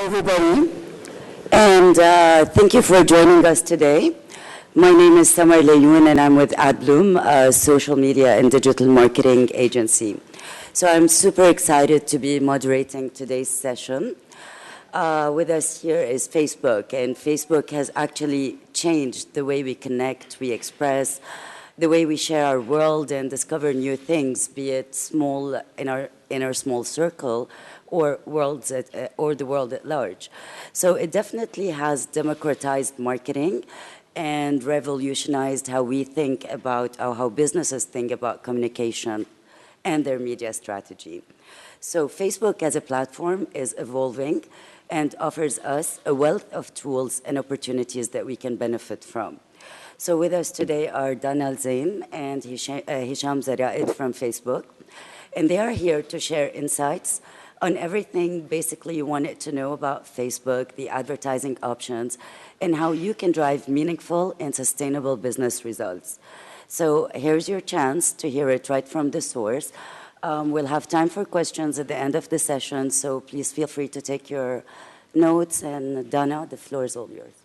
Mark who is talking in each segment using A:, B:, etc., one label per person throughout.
A: Hello, everybody, and thank you for joining us today. My name is Samar Layoun, and I'm with AdBloom, a social media and digital marketing agency. So I'm super excited to be moderating today's session. With us here is Facebook, and Facebook has actually changed the way we connect, we express, the way we share our world and discover new things, be it small in our small circle or the world at large. So it definitely has democratized marketing and revolutionized how we think about, how businesses think about communication and their media strategy. So Facebook as a platform is evolving and offers us a wealth of tools and opportunities that we can benefit from. So with us today are Dana Zain and Hisham Zaraid from Facebook, and they are here to share insights on everything basically you wanted to know about Facebook, the advertising options, and how you can drive meaningful and sustainable business results. So here's your chance to hear it right from the source. We'll have time for questions at the end of the session, so please feel free to take your notes. And Dana, the floor is all yours.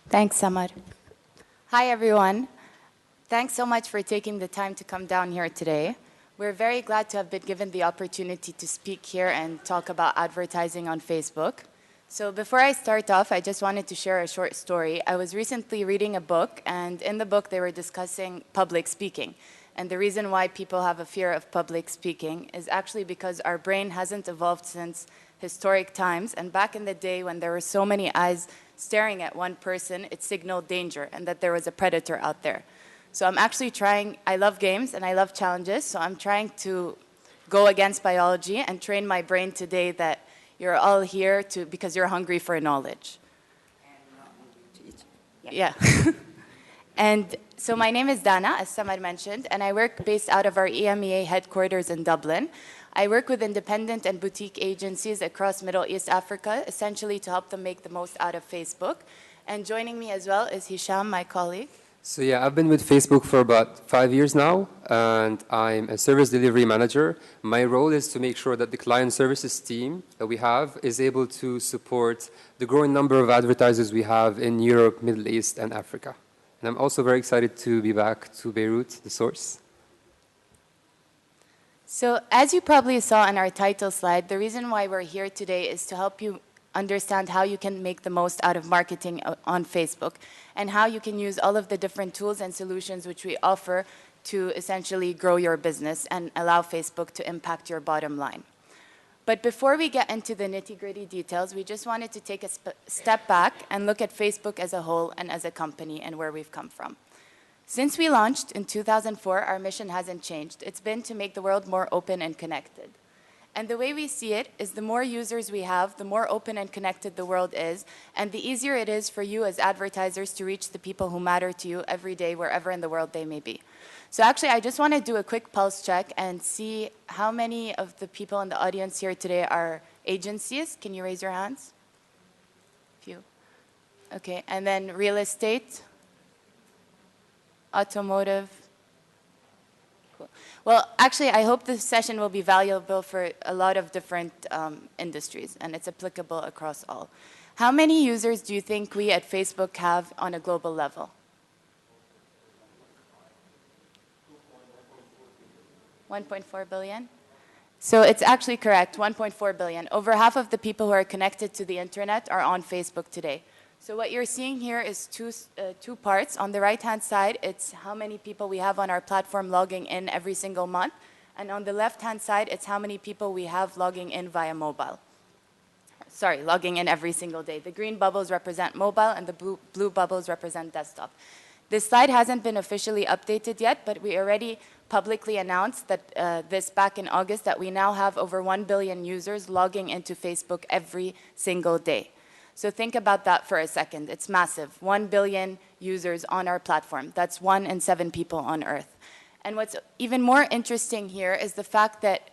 B: Thanks, Samar. Hi, everyone. Thanks so much for taking the time to come down here today. We're very glad to have been given the opportunity to speak here and talk about advertising on Facebook. So before I start off, I just wanted to share a short story. I was recently reading a book, and in the book they were discussing public speaking. And the reason why people have a fear of public speaking is actually because our brain hasn't evolved since historic times. And back in the day when there were so many eyes staring at one person, it signaled danger and that there was a predator out there. So I'm actually trying, I love games and I love challenges, so I'm trying to go against biology and train my brain today that you're all here because you're hungry for knowledge.
A: And not hungry to eat. Yeah.
B: And so my name is Dana, as Samar mentioned, and I work based out of our EMEA headquarters in Dublin. I work with independent and boutique agencies across Middle East Africa, essentially to help them make the most out of Facebook. And joining me as well is Hisham, my colleague.
C: So yeah, I've been with Facebook for about 5 years now, and I'm a service delivery manager. My role is to make sure that the client services team that we have is able to support the growing number of advertisers we have in Europe, Middle East, and Africa. And I'm also very excited to be back to Beirut, the source.
B: So as you probably saw in our title slide, the reason why we're here today is to help you understand how you can make the most out of marketing on Facebook and how you can use all of the different tools and solutions which we offer to essentially grow your business and allow Facebook to impact your bottom line. But before we get into the nitty-gritty details, we just wanted to take a step back and look at Facebook as a whole and as a company and where we've come from. Since we launched in 2004, our mission hasn't changed. It's been to make the world more open and connected. And the way we see it is the more users we have, the more open and connected the world is, and the easier it is for you as advertisers to reach the people who matter to you every day, wherever in the world they may be. So actually, I just want to do a quick pulse check and see how many of the people in the audience here today are agencies. Can you raise your hands? Few. Okay, and then real estate, automotive. Well, actually, I hope this session will be valuable for a lot of different industries, and it's applicable across all. How many users do you think we at Facebook have on a global level? 1.4 billion? So it's actually correct, 1.4 billion. Over half of the people who are connected to the internet are on Facebook today. So what you're seeing here is two parts. On the right-hand side, it's how many people we have on our platform logging in every single month. And on the left-hand side, it's how many people we have logging in via mobile. Sorry, logging in every single day. The green bubbles represent mobile, and the blue bubbles represent desktop. This slide hasn't been officially updated yet, but we already publicly announced that this back in August, that we now have over 1 billion users logging into Facebook every single day. So think about that for a second. It's massive. 1 billion users on our platform. That's 1 in 7 people on Earth. And what's even more interesting here is the fact that,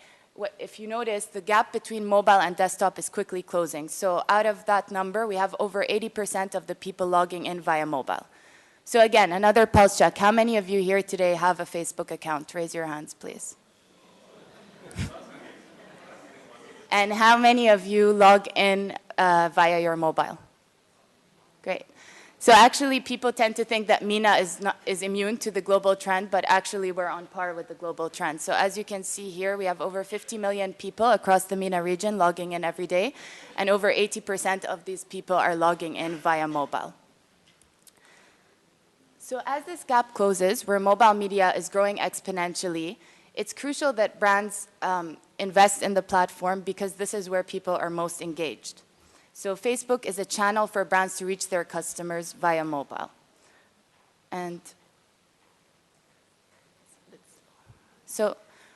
B: if you notice, the gap between mobile and desktop is quickly closing. So out of that number, we have over 80% of the people logging in via mobile. So again, another pulse check. How many of you here today have a Facebook account? Raise your hands, please. And how many of you log in via your mobile. Great. So actually, people tend to think that MENA is immune to the global trend, but actually we're on par with the global trend. So as you can see here, we have over 50 million people across the MENA region logging in every day, and over 80% of these people are logging in via mobile. So as this gap closes, where mobile media is growing exponentially, it's crucial that brands invest in the platform because this is where people are most engaged. So Facebook is a channel for brands to reach their customers via mobile. And so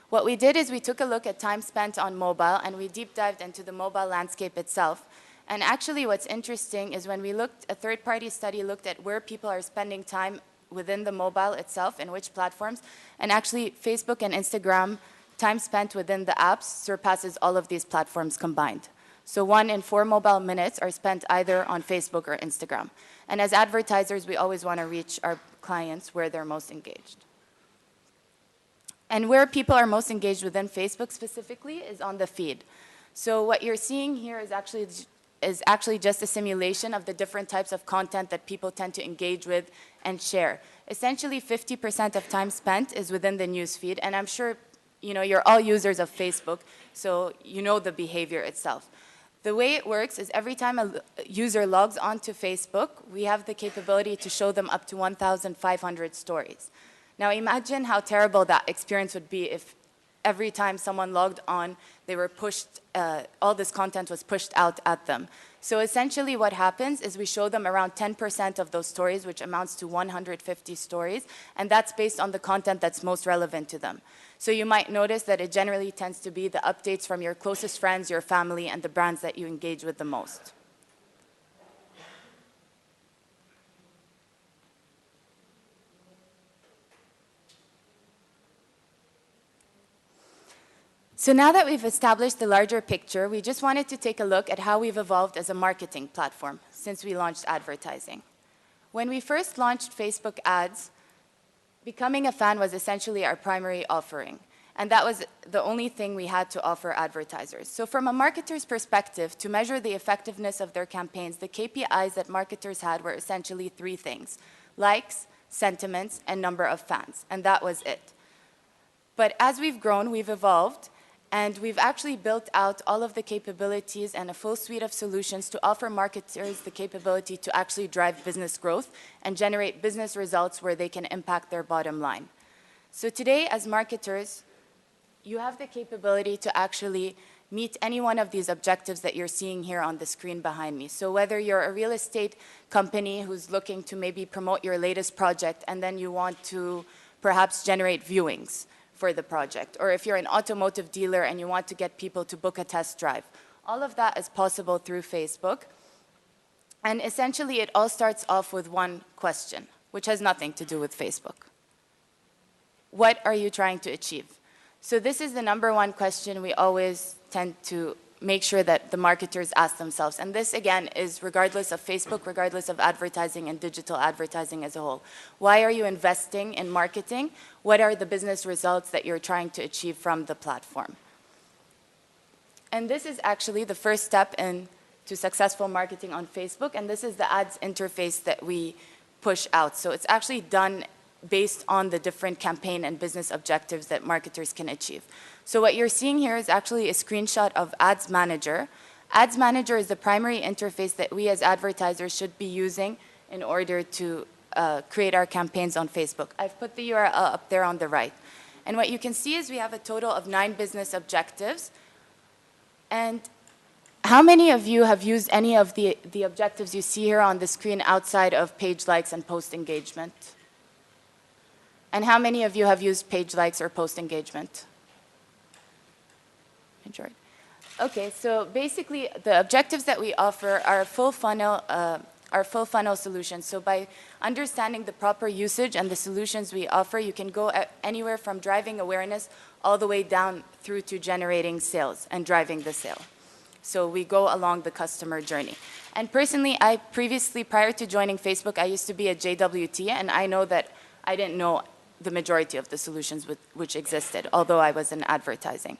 B: what we did is we took a look at time spent on mobile, and we deep dived into the mobile landscape itself. And actually what's interesting is when we looked, a third-party study looked at where people are spending time within the mobile itself and which platforms. And actually Facebook and Instagram, time spent within the apps surpasses all of these platforms combined. So 1 in 4 mobile minutes are spent either on Facebook or Instagram. And as advertisers, we always want to reach our clients where they're most engaged. And where people are most engaged within Facebook specifically is on the feed. So what you're seeing here is actually just a simulation of the different types of content that people tend to engage with and share. Essentially, 50% of time spent is within the news feed, and I'm sure you're all users of Facebook, so you know the behavior itself. The way it works is every time a user logs onto Facebook, we have the capability to show them up to 1,500 stories. Now imagine how terrible that experience would be if every time someone logged on, they were pushed, all this content was pushed out at them. So essentially what happens is we show them around 10% of those stories, which amounts to 150 stories, and that's based on the content that's most relevant to them. So you might notice that it generally tends to be the updates from your closest friends, your family, and the brands that you engage with the most. So now that we've established the larger picture, we just wanted to take a look at how we've evolved as a marketing platform since we launched advertising. When we first launched Facebook ads, becoming a fan was essentially our primary offering, and that was the only thing we had to offer advertisers. So from a marketer's perspective, to measure the effectiveness of their campaigns, the KPIs that marketers had were essentially 3 things: likes, sentiments, and number of fans, and that was it. But as we've grown, we've evolved, and we've actually built out all of the capabilities and a full suite of solutions to offer marketers the capability to actually drive business growth and generate business results where they can impact their bottom line. So today, as marketers, you have the capability to actually meet any one of these objectives that you're seeing here on the screen behind me. So whether you're a real estate company who's looking to maybe promote your latest project and then you want to perhaps generate viewings for the project, or if you're an automotive dealer and you want to get people to book a test drive. All of that is possible through Facebook. And essentially, it all starts off with one question, which has nothing to do with Facebook. What are you trying to achieve? So this is the #1 question we always tend to make sure that the marketers ask themselves. And this, again, is regardless of Facebook, regardless of advertising and digital advertising as a whole. Why are you investing in marketing? What are the business results that you're trying to achieve from the platform? And this is actually the first step into successful marketing on Facebook, and this is the ads interface that we push out. So it's actually done based on the different campaign and business objectives that marketers can achieve. So what you're seeing here is actually a screenshot of Ads Manager. Ads Manager is the primary interface that we as advertisers should be using in order to create our campaigns on Facebook. I've put the URL up there on the right. And what you can see is we have a total of 9 business objectives. And how many of you have used any of the objectives you see here on the screen outside of page likes and post engagement? And how many of you have used page likes or post engagement? Majority. Okay, so basically the objectives that we offer are full funnel solutions. So by understanding the proper usage and the solutions we offer, you can go anywhere from driving awareness all the way down through to generating sales and driving the sale. So we go along the customer journey. And personally, prior to joining Facebook, I used to be a JWT, and I know that I didn't know the majority of the solutions which existed, although I was in advertising.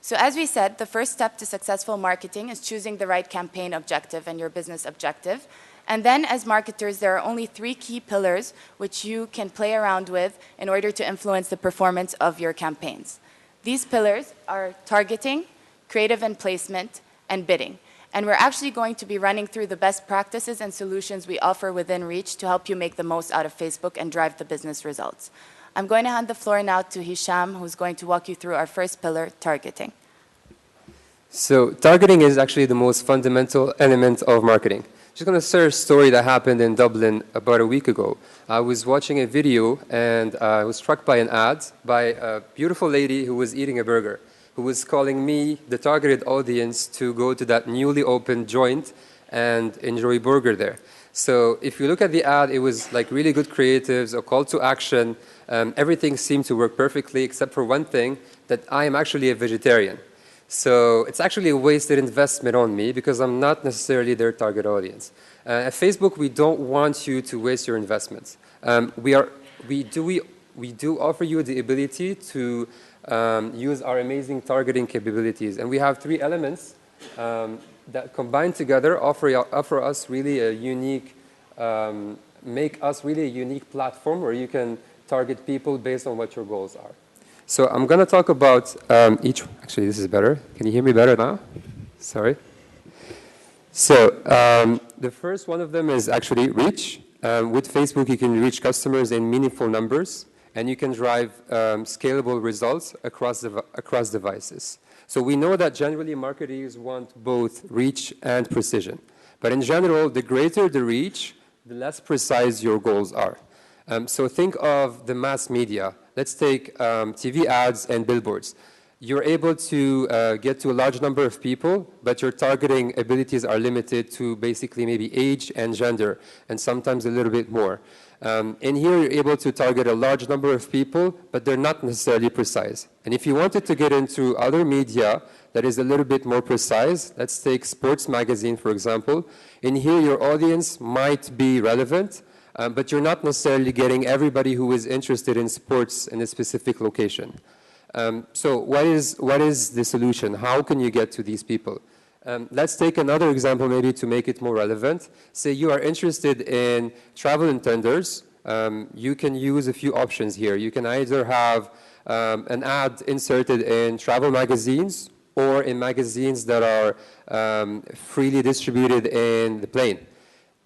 B: So as we said, the first step to successful marketing is choosing the right campaign objective and your business objective. And then as marketers, there are only 3 key pillars which you can play around with in order to influence the performance of your campaigns. These pillars are targeting, creative and placement, and bidding. And we're actually going to be running through the best practices and solutions we offer within Reach to help you make the most out of Facebook and drive the business results. I'm going to hand the floor now to Hisham, who's going to walk you through our first pillar, targeting.
C: So targeting is actually the most fundamental element of marketing. Just going to share a story that happened in Dublin about a week ago. I was watching a video and I was struck by an ad by a beautiful lady who was eating a burger, who was calling me, the targeted audience, to go to that newly opened joint and enjoy burger there. So if you look at the ad, it was like really good creatives, a call to action. Everything seemed to work perfectly except for one thing, that I am actually a vegetarian. So it's actually a wasted investment on me because I'm not necessarily their target audience. At Facebook, we don't want you to waste your investments. We do offer you the ability to use our amazing targeting capabilities. And we have 3 elements that combined together offer us really a unique, make us really a unique platform where you can target people based on what your goals are. So I'm going to talk about actually this is better. Can you hear me better now? Sorry. So the first one of them is actually reach. With Facebook, you can reach customers in meaningful numbers, and you can drive scalable results across devices. So we know that generally marketers want both reach and precision. But in general, the greater the reach, the less precise your goals are. So think of the mass media. Let's take TV ads and billboards. You're able to get to a large number of people, but your targeting abilities are limited to basically maybe age and gender, and sometimes a little bit more. In here, you're able to target a large number of people, but they're not necessarily precise. And if you wanted to get into other media that is a little bit more precise, let's take sports magazine, for example. In here, your audience might be relevant, but you're not necessarily getting everybody who is interested in sports in a specific location. So what is the solution? How can you get to these people? Let's take another example maybe to make it more relevant. Say you are interested in travel intenders. You can use a few options here. You can either have an ad inserted in travel magazines or in magazines that are freely distributed in the plane.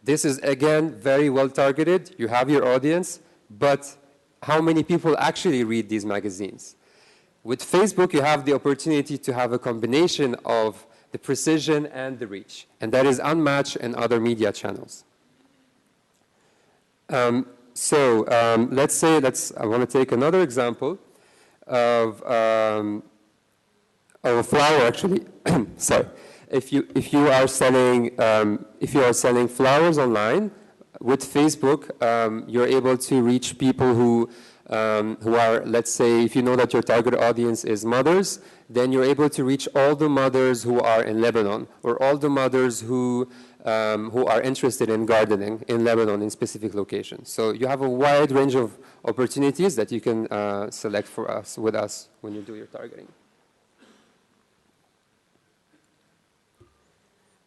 C: This is, again, very well targeted. You have your audience, but how many people actually read these magazines? With Facebook, you have the opportunity to have a combination of the precision and the reach, and that is unmatched in other media channels. Let's say, I want to take another example of a flower, actually. Sorry. If you are selling flowers online with Facebook, you're able to reach people who are, let's say, if you know that your target audience is mothers, then you're able to reach all the mothers who are in Lebanon, or all the mothers who are interested in gardening in Lebanon in specific locations. So you have a wide range of opportunities that you can select with us when you do your targeting.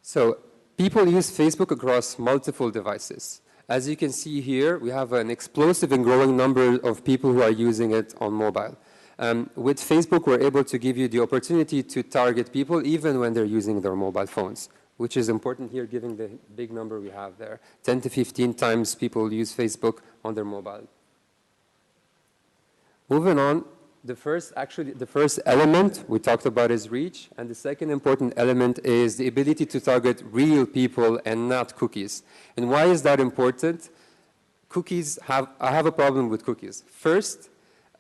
C: So people use Facebook across multiple devices. As you can see here, we have an explosive and growing number of people who are using it on mobile. With Facebook, we're able to give you the opportunity to target people even when they're using their mobile phones, which is important here given the big number we have there. 10 to 15 times people use Facebook on their mobile. Moving on, the first element we talked about is reach, and the second important element is the ability to target real people and not cookies. And why is that important? I have a problem with cookies. First,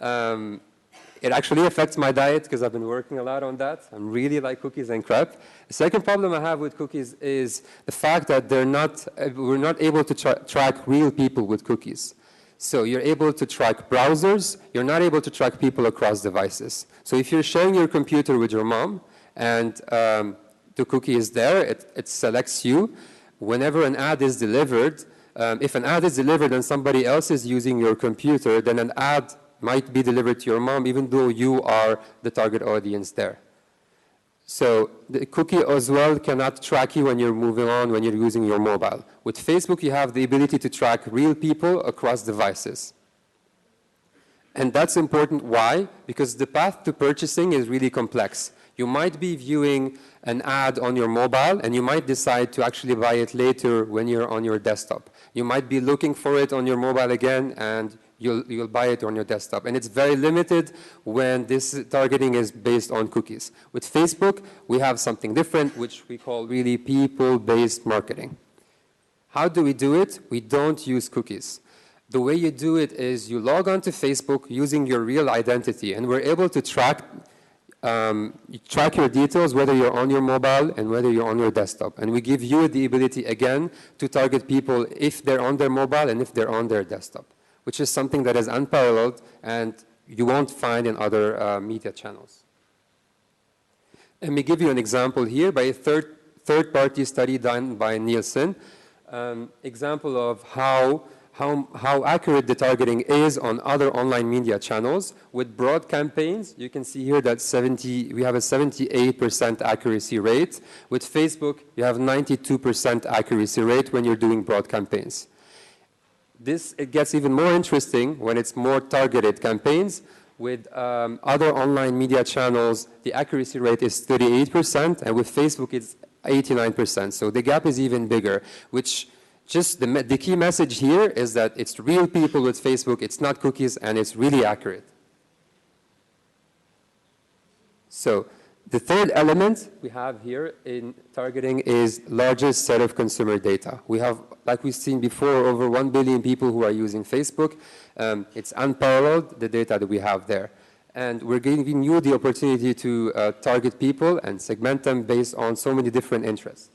C: it actually affects my diet because I've been working a lot on that. I really like cookies and crap. The second problem I have with cookies is the fact that we're not able to track real people with cookies. So you're able to track browsers, you're not able to track people across devices. So if you're sharing your computer with your mom and the cookie is there, it selects you. Whenever an ad is delivered, if an ad is delivered and somebody else is using your computer, then an ad might be delivered to your mom even though you are the target audience there. So the cookie as well cannot track you when you're moving on, when you're using your mobile. With Facebook, you have the ability to track real people across devices. And that's important. Why? Because the path to purchasing is really complex. You might be viewing an ad on your mobile, and you might decide to actually buy it later when you're on your desktop. You might be looking for it on your mobile again, and you'll buy it on your desktop. And it's very limited when this targeting is based on cookies. With Facebook, we have something different, which we call really people-based marketing. How do we do it? We don't use cookies. The way you do it is you log on to Facebook using your real identity, and we're able to track your details, whether you're on your mobile and whether you're on your desktop. And we give you the ability, again, to target people if they're on their mobile and if they're on their desktop, which is something that is unparalleled and you won't find in other media channels. Let me give you an example here by a third-party study done by Nielsen, example of how accurate the targeting is on other online media channels. With broad campaigns, you can see here that we have a 78% accuracy rate. With Facebook, you have 92% accuracy rate when you're doing broad campaigns. It gets even more interesting when it's more targeted campaigns. With other online media channels, the accuracy rate is 38%, and with Facebook, it's 89%. So the gap is even bigger, which just the key message here is that it's real people with Facebook, it's not cookies, and it's really accurate. So the third element we have here in targeting is largest set of consumer data. We have, like we've seen before, over 1 billion people who are using Facebook. It's unparalleled, the data that we have there. And we're giving you the opportunity to target people and segment them based on so many different interests.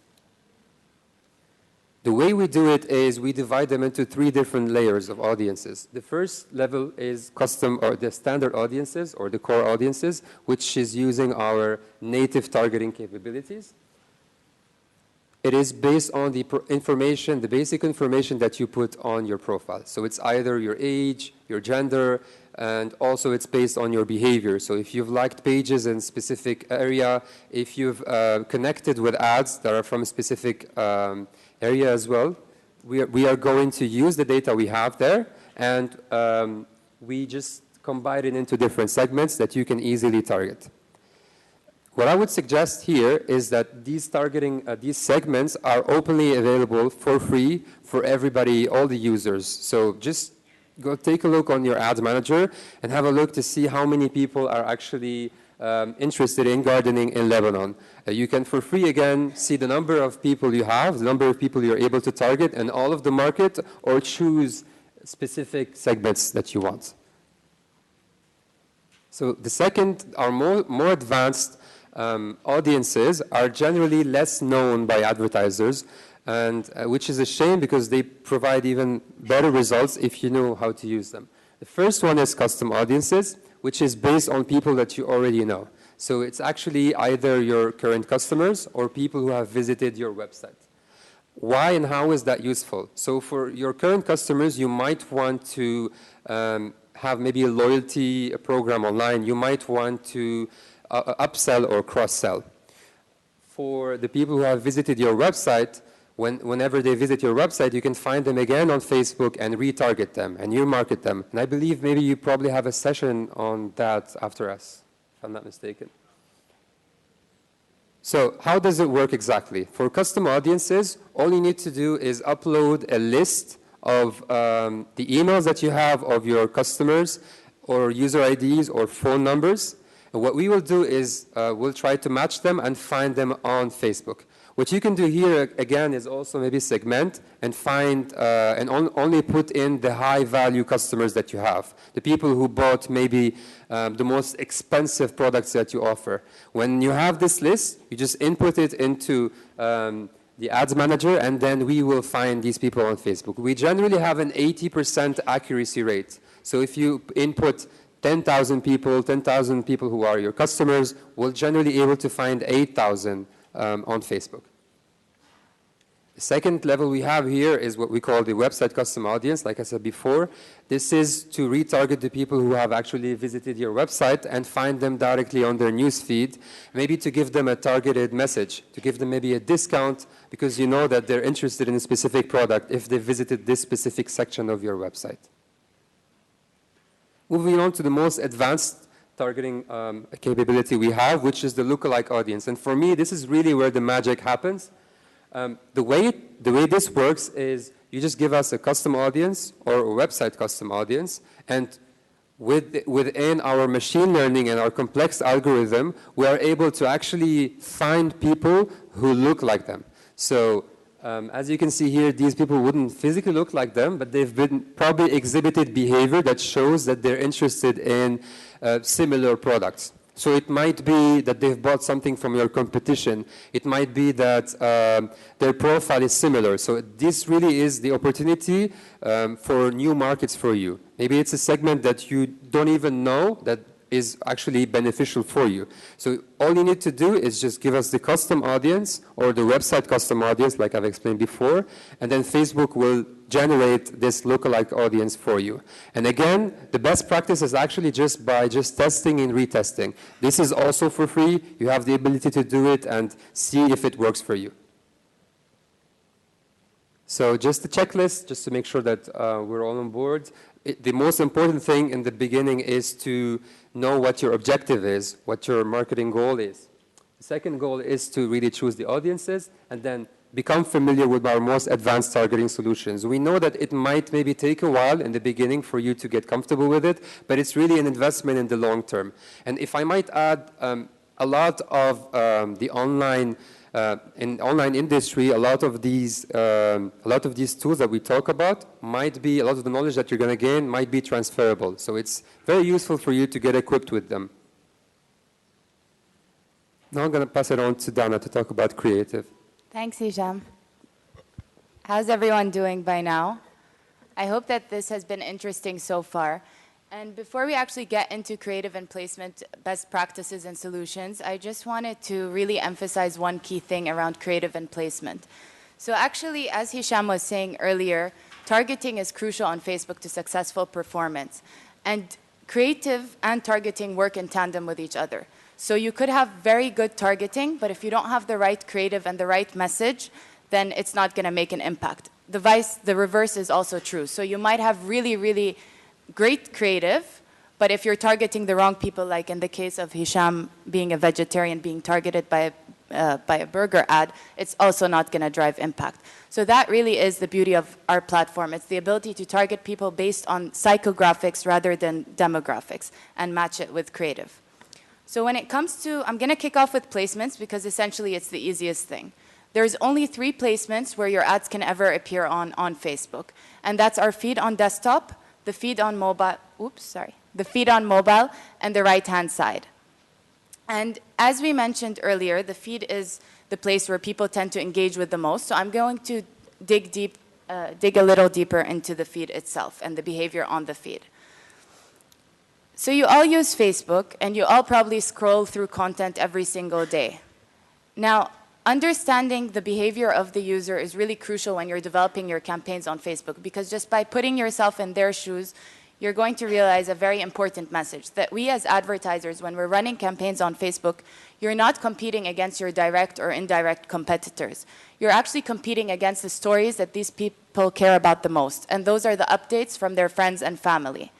C: The way we do it is we divide them into 3 different layers of audiences. The first level is custom or the standard audiences or the core audiences, which is using our native targeting capabilities. It is based on the information, the basic information that you put on your profile. So it's either your age, your gender, and also it's based on your behavior. So if you've liked pages in a specific area, if you've connected with ads that are from a specific area as well, we are going to use the data we have there, and we just combine it into different segments that you can easily target. What I would suggest here is that these segments are openly available for free for everybody, all the users. So just go take a look on your ads manager and have a look to see how many people are actually interested in gardening in Lebanon. You can, for free, again, see the number of people you have, the number of people you're able to target, and all of the market, or choose specific segments that you want. So the second, our more advanced audiences are generally less known by advertisers, and which is a shame because they provide even better results if you know how to use them. The first one is custom audiences, which is based on people that you already know. So it's actually either your current customers or people who have visited your website. Why and how is that useful? So for your current customers, you might want to have maybe a loyalty program online. You might want to upsell or cross-sell. For the people who have visited your website, whenever they visit your website, you can find them again on Facebook and retarget them, and you market them. And I believe maybe you probably have a session on that after us, if I'm not mistaken. So how does it work exactly? For custom audiences, all you need to do is upload a list of the emails that you have of your customers, or user IDs, or phone numbers. And what we will do is we'll try to match them and find them on Facebook. What you can do here, again, is also maybe segment and find and only put in the high-value customers that you have, the people who bought maybe the most expensive products that you offer. When you have this list, you just input it into the ads manager, and then we will find these people on Facebook. We generally have an 80% accuracy rate. So if you input 10,000 people who are your customers, we'll generally be able to find 8,000 on Facebook. The second level we have here is what we call the website custom audience, like I said before. This is to retarget the people who have actually visited your website and find them directly on their news feed, maybe to give them a targeted message, to give them maybe a discount because you know that they're interested in a specific product if they visited this specific section of your website. Moving on to the most advanced targeting capability we have, which is the lookalike audience. And for me, this is really where the magic happens. The way this works is you just give us a custom audience or a website custom audience, and within our machine learning and our complex algorithm, we are able to actually find people who look like them. So as you can see here, these people wouldn't physically look like them, but they've been probably exhibited behavior that shows that they're interested in similar products. So it might be that they've bought something from your competition. It might be that their profile is similar. So this really is the opportunity for new markets for you. Maybe it's a segment that you don't even know that is actually beneficial for you. So all you need to do is just give us the custom audience or the website custom audience, like I've explained before, and then Facebook will generate this lookalike audience for you. And again, the best practice is actually just by testing and retesting. This is also for free. You have the ability to do it and see if it works for you. So just a checklist, just to make sure that we're all on board. The most important thing in the beginning is to know what your objective is, what your marketing goal is. The second goal is to really choose the audiences and then become familiar with our most advanced targeting solutions. We know that it might maybe take a while in the beginning for you to get comfortable with it, but it's really an investment in the long term. And if I might add, a lot of the online in online industry, a lot of these tools that we talk about might be, a lot of the knowledge that you're going to gain might be transferable. So it's very useful for you to get equipped with them. Now I'm going to pass it on to Dana to talk about creative.
B: Thanks, Hisham. How's everyone doing by now? I hope that this has been interesting so far. And before we actually get into creative and placement best practices and solutions, I just wanted to really emphasize one key thing around creative and placement. So actually, as Hisham was saying earlier, targeting is crucial on Facebook to successful performance. And creative and targeting work in tandem with each other. So you could have very good targeting, but if you don't have the right creative and the right message, then it's not going to make an impact. The reverse is also true. So you might have really, really great creative, but if you're targeting the wrong people, like in the case of Hisham being a vegetarian, being targeted by a burger ad, it's also not going to drive impact. So that really is the beauty of our platform. It's the ability to target people based on psychographics rather than demographics and match it with creative. So when it comes to, I'm going to kick off with placements because essentially it's the easiest thing. There's only 3 placements where your ads can ever appear on Facebook, and that's our feed on desktop, the feed on mobile, the feed on mobile, and the right-hand side. And as we mentioned earlier, the feed is the place where people tend to engage with the most. So I'm going to dig a little deeper into the feed itself and the behavior on the feed. So you all use Facebook, and you all probably scroll through content every single day. Now, understanding the behavior of the user is really crucial when you're developing your campaigns on Facebook, because just by putting yourself in their shoes, you're going to realize a very important message, that we as advertisers, when we're running campaigns on Facebook, you're not competing against your direct or indirect competitors. You're actually competing against the stories that these people care about the most, and those are the updates from their friends and family.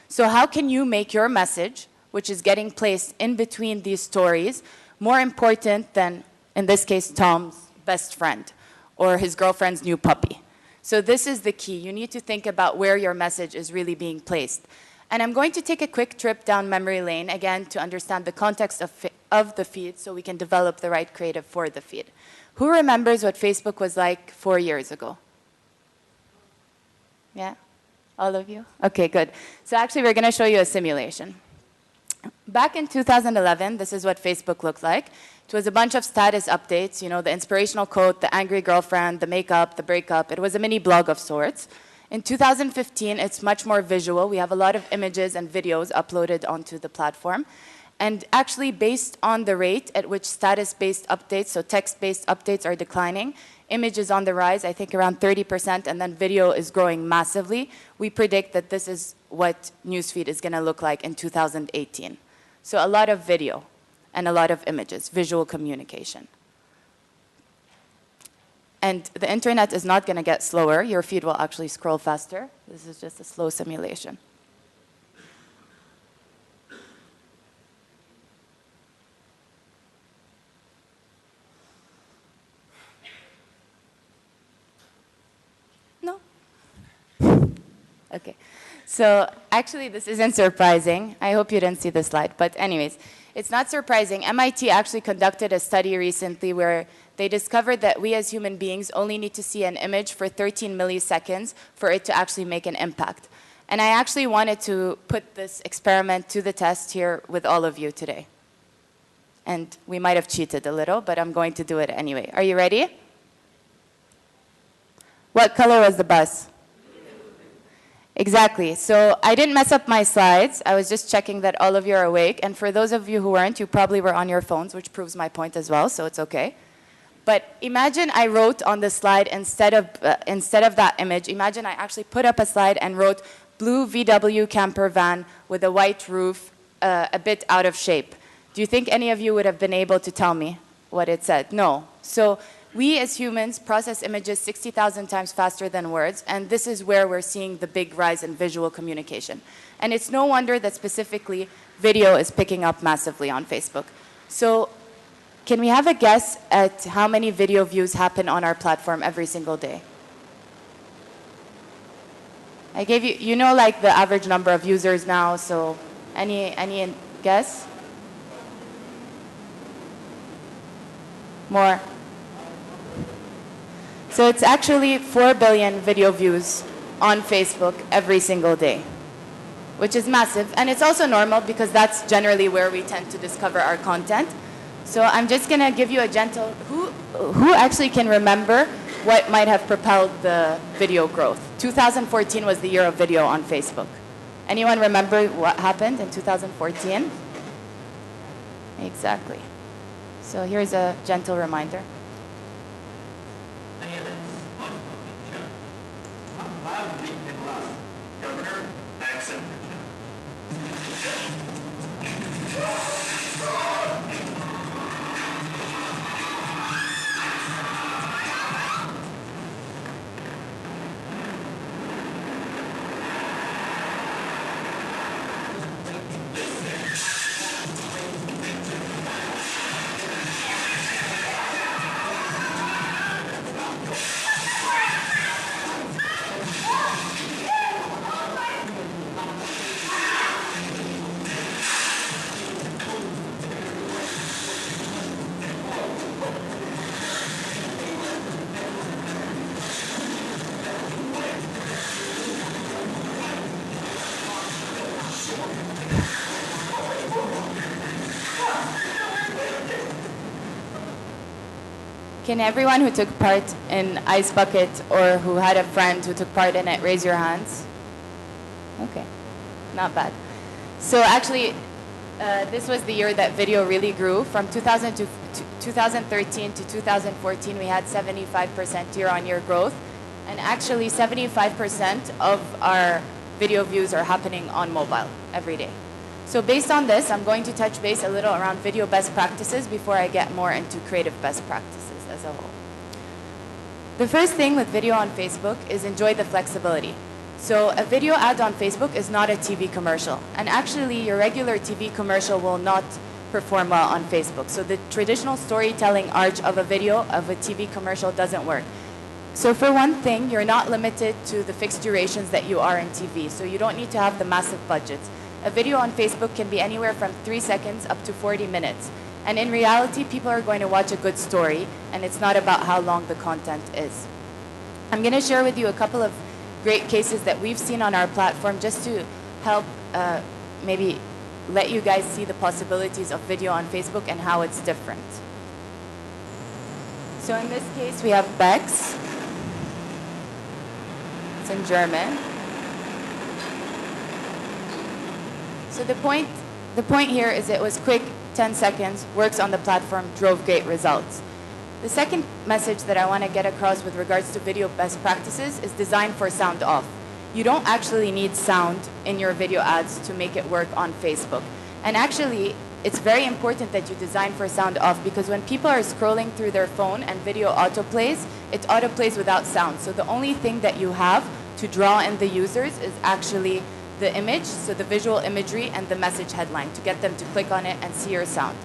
B: So how can you make your message, which is getting placed in between these stories, more important than, in this case, Tom's best friend or his girlfriend's new puppy? So this is the key. You need to think about where your message is really being placed. And I'm going to take a quick trip down memory lane, again, to understand the context of the feed so we can develop the right creative for the feed. Who remembers what Facebook was like 4 years ago? Yeah? All of you? Okay, good. So actually, we're going to show you a simulation. Back in 2011, this is what Facebook looked like. It was a bunch of status updates, you know, the inspirational quote, the angry girlfriend, the makeup, the breakup. It was a mini blog of sorts. In 2015, it's much more visual. We have a lot of images and videos uploaded onto the platform. And actually, based on the rate at which status-based updates, so text-based updates are declining, image is on the rise, I think around 30%, and then video is growing massively, we predict that this is what newsfeed is going to look like in 2018. So a lot of video and a lot of images, visual communication. And the internet is not going to get slower. Your feed will actually scroll faster. This is just a slow simulation. No? Okay. So actually, this isn't surprising. I hope you didn't see the slide. But anyways, it's not surprising. MIT actually conducted a study recently where they discovered that we as human beings only need to see an image for 13 milliseconds for it to actually make an impact. And I actually wanted to put this experiment to the test here with all of you today. And we might have cheated a little, but I'm going to do it anyway. Are you ready? What color was the bus? Exactly. So I didn't mess up my slides. I was just checking that all of you are awake. And for those of you who weren't, you probably were on your phones, which proves my point as well, so it's okay. But imagine I wrote on the slide instead of that image, imagine I actually put up a slide and wrote blue VW camper van with a white roof, a bit out of shape. Do you think any of you would have been able to tell me what it said? No. So we as humans process images 60,000 times faster than words, and this is where we're seeing the big rise in visual communication. And it's no wonder that specifically video is picking up massively on Facebook. So can we have a guess at how many video views happen on our platform every single day? I gave you, you know, like the average number of users now, so any guess? More? So it's actually 4 billion video views on Facebook every single day, which is massive. And it's also normal because that's generally where we tend to discover our content. So I'm just going to give you a gentle, who actually can remember what might have propelled the video growth? 2014 was the year of video on Facebook. Anyone remember what happened in 2014? Exactly. So here's a gentle reminder. Can everyone who took part in Ice Bucket or who had a friend who took part in it raise your hands? Okay, not bad. So actually, this was the year that video really grew. From 2013 to 2014, we had 75% year-on-year growth. And actually, 75% of our video views are happening on mobile every day. So based on this, I'm going to touch base a little around video best practices before I get more into creative best practices as a whole. The first thing with video on Facebook is enjoy the flexibility. So a video ad on Facebook is not a TV commercial. And actually, your regular TV commercial will not perform well on Facebook. So the traditional storytelling arc of a video of a TV commercial doesn't work. So for one thing, you're not limited to the fixed durations that you are in TV. So you don't need to have the massive budgets. A video on Facebook can be anywhere from 3 seconds up to 40 minutes. And in reality, people are going to watch a good story, and it's not about how long the content is. I'm going to share with you a couple of great cases that we've seen on our platform just to help maybe let you guys see the possibilities of video on Facebook and how it's different. So in this case, we have Bex. It's in German. So the point the point here is it was quick, 10 seconds, works on the platform, drove great results. The second message that I want to get across with regards to video best practices is design for sound off. You don't actually need sound in your video ads to make it work on Facebook. And actually, it's very important that you design for sound off, because when people are scrolling through their phone and video autoplays, it autoplays without sound. So the only thing that you have to draw in the users is actually the image, so the visual imagery and the message headline, to get them to click on it and see your sound.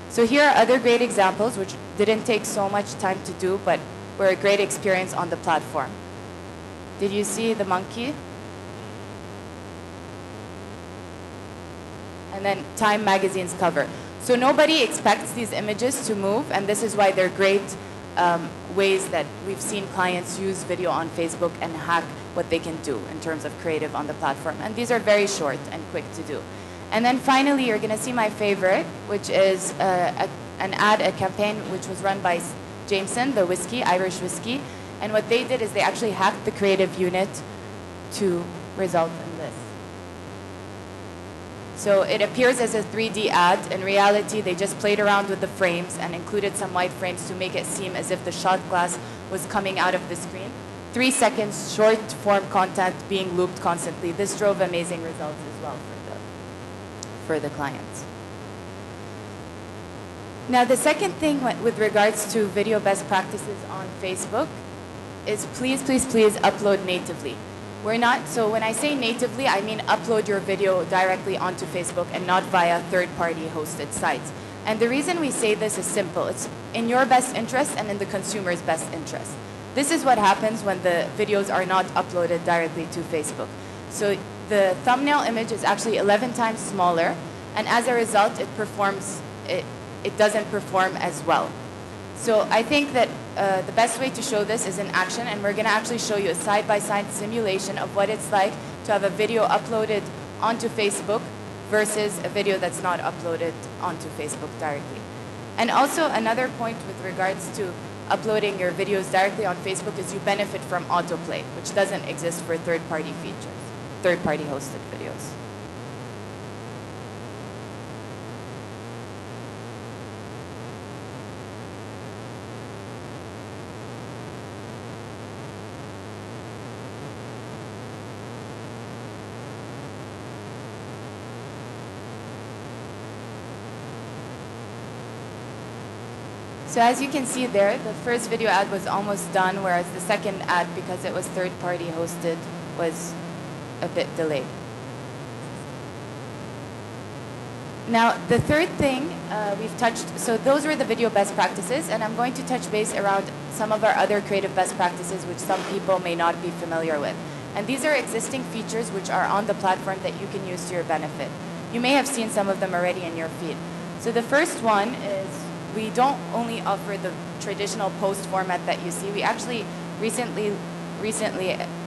B: So here are other great examples which didn't take so much time to do, but were a great experience on the platform. Did you see the monkey? And then Time magazine's cover. So nobody expects these images to move, and this is why they're great ways that we've seen clients use video on Facebook and hack what they can do in terms of creative on the platform. And these are very short and quick to do. And then finally, you're going to see my favorite, which is an ad, a campaign which was run by Jameson, the whiskey, Irish whiskey. And what they did is they actually hacked the creative unit to result in this. So it appears as a 3D ad. In reality, they just played around with the frames and included some white frames to make it seem as if the shot glass was coming out of the screen. 3 seconds, short form content being looped constantly. This drove amazing results as well for the clients. Now, the second thing with regards to video best practices on Facebook is please, please, please upload natively. So when I say natively, I mean upload your video directly onto Facebook and not via third-party hosted sites. And the reason we say this is simple. It's in your best interest and in the consumer's best interest. This is what happens when the videos are not uploaded directly to Facebook. So the thumbnail image is actually 11 times smaller, and as a result, it doesn't perform as well. So I think that the best way to show this is in action, and we're going to actually show you a side-by-side simulation of what it's like to have a video uploaded onto Facebook versus a video that's not uploaded onto Facebook directly. And also another point with regards to uploading your videos directly on Facebook is you benefit from autoplay, which doesn't exist for third-party features, third-party hosted videos. So as you can see there, the first video ad was almost done, whereas the second ad, because it was third-party hosted, was a bit delayed. Now, the third thing we've touched, so those were the video best practices, and I'm going to touch base around some of our other creative best practices which some people may not be familiar with. And these are existing features which are on the platform that you can use to your benefit. You may have seen some of them already in your feed. So the first one is we don't only offer the traditional post format that you see. We actually recently,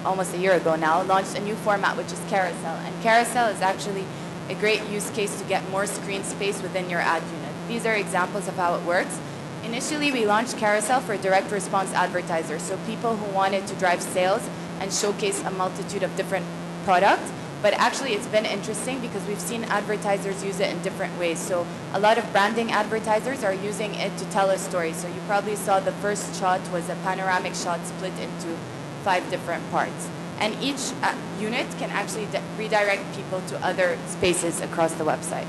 B: almost a year ago now, launched a new format which is carousel. And carousel is actually a great use case to get more screen space within your ad unit. These are examples of how it works. Initially, we launched carousel for direct response advertisers, so people who wanted to drive sales and showcase a multitude of different products. But actually, it's been interesting because we've seen advertisers use it in different ways. So a lot of branding advertisers are using it to tell a story. So you probably saw the first shot was a panoramic shot split into 5 different parts. And each unit can actually redirect people to other spaces across the website.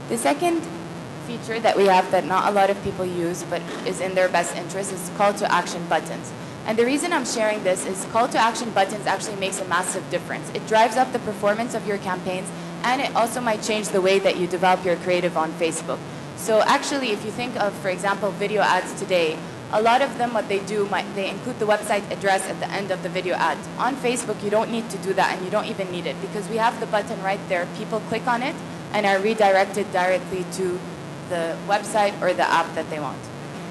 B: The second feature that we have that not a lot of people use but is in their best interest is call to action buttons. And the reason I'm sharing this is call to action buttons actually makes a massive difference. It drives up the performance of your campaigns, and it also might change the way that you develop your creative on Facebook. So actually, if you think of, for example, video ads today, a lot of them, what they do, they include the website address at the end of the video ad. On Facebook, you don't need to do that, and you don't even need it because we have the button right there. People click on it and are redirected directly to the website or the app that they want.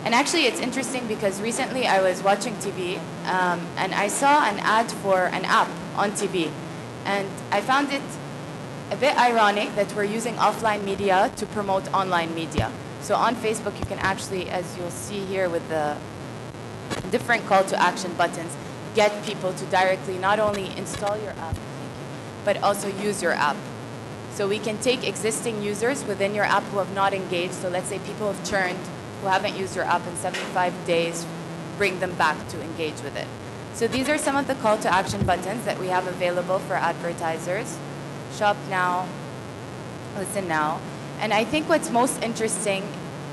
B: And actually, it's interesting because recently I was watching TV and I saw an ad for an app on TV. And I found it a bit ironic that we're using offline media to promote online media. So on Facebook, you can actually, as you'll see here with the different call to action buttons, get people to directly not only install your app, but also use your app. So we can take existing users within your app who have not engaged. So let's say people have churned, who haven't used your app in 75 days, bring them back to engage with it. So these are some of the call to action buttons that we have available for advertisers. Shop now, listen now. And I think what's most interesting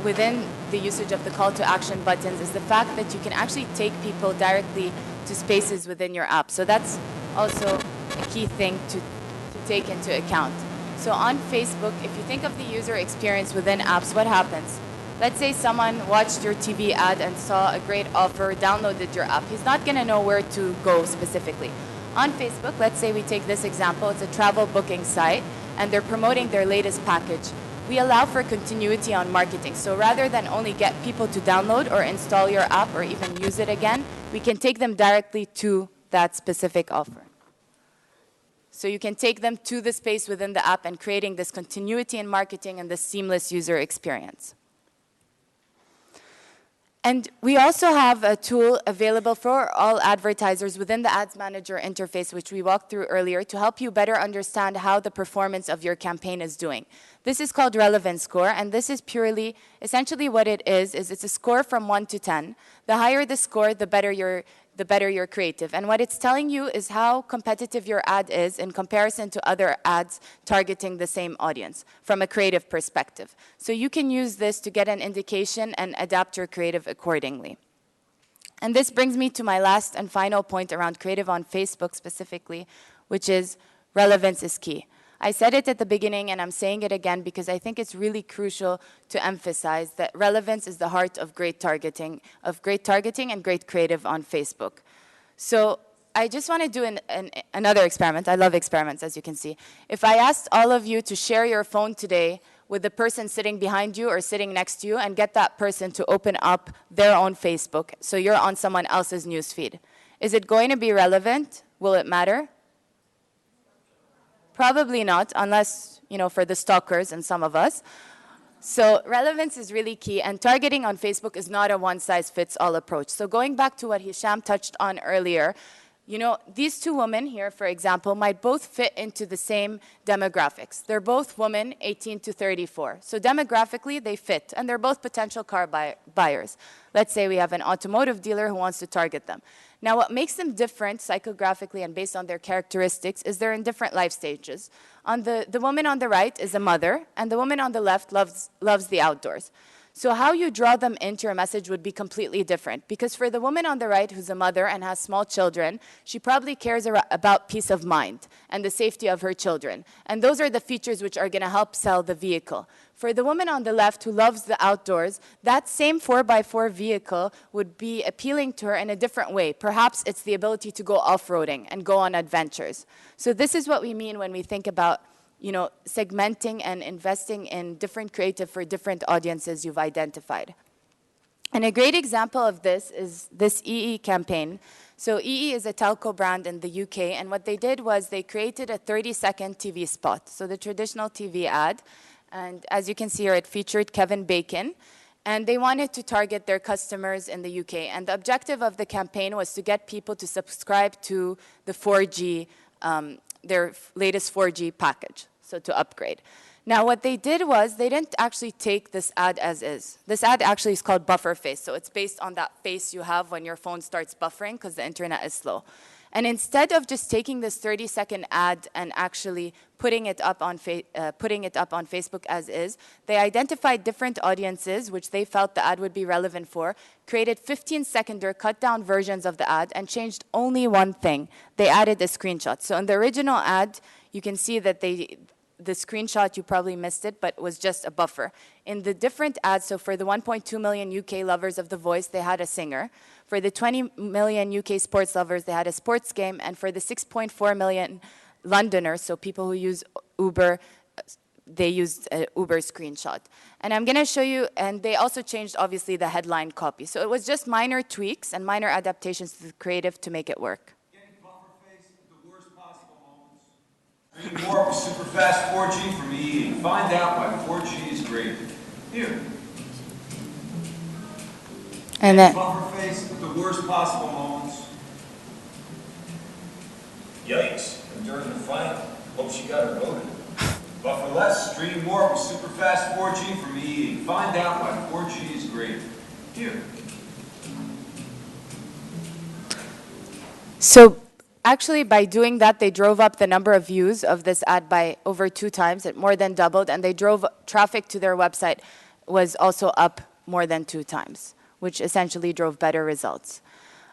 B: within the usage of the call to action buttons is the fact that you can actually take people directly to spaces within your app. So that's also a key thing to take into account. So on Facebook, if you think of the user experience within apps, what happens? Let's say someone watched your TV ad and saw a great offer, downloaded your app. He's not going to know where to go specifically. On Facebook, let's say we take this example. It's a travel booking site, and they're promoting their latest package. We allow for continuity on marketing. So rather than only get people to download or install your app or even use it again, we can take them directly to that specific offer. So you can take them to the space within the app and creating this continuity in marketing and this seamless user experience. And we also have a tool available for all advertisers within the Ads Manager interface, which we walked through earlier, to help you better understand how the performance of your campaign is doing. This is called Relevance Score, and this is purely, essentially what it is it's a score from 1 to 10. The higher the score, the better your creative. And what it's telling you is how competitive your ad is in comparison to other ads targeting the same audience from a creative perspective. So you can use this to get an indication and adapt your creative accordingly. And this brings me to my last and final point around creative on Facebook specifically, which is relevance is key. I said it at the beginning, and I'm saying it again because I think it's really crucial to emphasize that relevance is the heart of great targeting and great creative on Facebook. So I just want to do another experiment. I love experiments, as you can see. If I asked all of you to share your phone today with the person sitting behind you or sitting next to you and get that person to open up their own Facebook, so you're on someone else's newsfeed, is it going to be relevant? Will it matter? Probably not, unless, for the stalkers and some of us. So relevance is really key, and targeting on Facebook is not a one-size-fits-all approach. So going back to what Hisham touched on earlier, these two women here, for example, might both fit into the same demographics. They're both women, 18 to 34. So demographically, they fit, and they're both potential car buyers. Let's say we have an automotive dealer who wants to target them. Now, what makes them different psychographically and based on their characteristics is they're in different life stages. The woman on the right is a mother, and the woman on the left loves the outdoors. So how you draw them into your message would be completely different. Because for the woman on the right who's a mother and has small children, she probably cares about peace of mind and the safety of her children. And those are the features which are going to help sell the vehicle. For the woman on the left who loves the outdoors, that same 4x4 vehicle would be appealing to her in a different way. Perhaps it's the ability to go off-roading and go on adventures. So this is what we mean when we think about segmenting and investing in different creative for different audiences you've identified. And a great example of this is this EE campaign. So EE is a telco brand in the UK, and what they did was they created a 30-second TV spot, so the traditional TV ad. And as you can see here, it featured Kevin Bacon. And they wanted to target their customers in the UK. And the objective of the campaign was to get people to subscribe to the 4G, their latest 4G package, so to upgrade. Now, what they did was they didn't actually take this ad as is. This ad actually is called buffer face, so it's based on that face you have when your phone starts buffering because the internet is slow. And instead of just taking this 30-second ad and actually putting it up on Facebook as is, they identified different audiences which they felt the ad would be relevant for, created 15-seconder cut-down versions of the ad, and changed only one thing. They added a screenshot. So in the original ad, you can see that the screenshot, you probably missed it, but was just a buffer. In the different ads, so for the 1.2 million UK lovers of The Voice, they had a singer. For the 20 million UK sports lovers, they had a sports game. And for the 6.4 million Londoners, so people who use Uber, they used an Uber screenshot. And I'm going to show you, and they also changed, obviously, the headline copy. So it was just minor tweaks and minor adaptations to the creative to make it work.
D: Getting buffer face at the worst possible moments. Bringing more of a super fast 4G from EE. Find out why 4G is great. Here,
B: And then,
D: Buffer face at the worst possible moments.
E: Yikes, and during the final, hope she got her voted.
D: Buffer less, stream more with super fast 4G from EE. Find out why 4G is great. Here.
B: so actually by doing that, they drove up the number of views of this ad by over 2 times. It more than doubled, and they drove traffic to their website was also up more than 2 times, which essentially drove better results.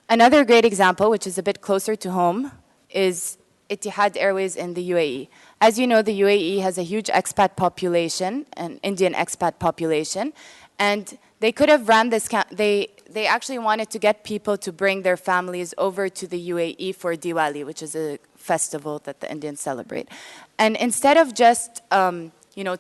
B: Another great example, which is a bit closer to home, is Etihad Airways in the UAE. As you know, the UAE has a huge expat population, an Indian expat population, and they could have ran this, they actually wanted to get people to bring their families over to the UAE for Diwali, which is a festival that the Indians celebrate. And instead of just,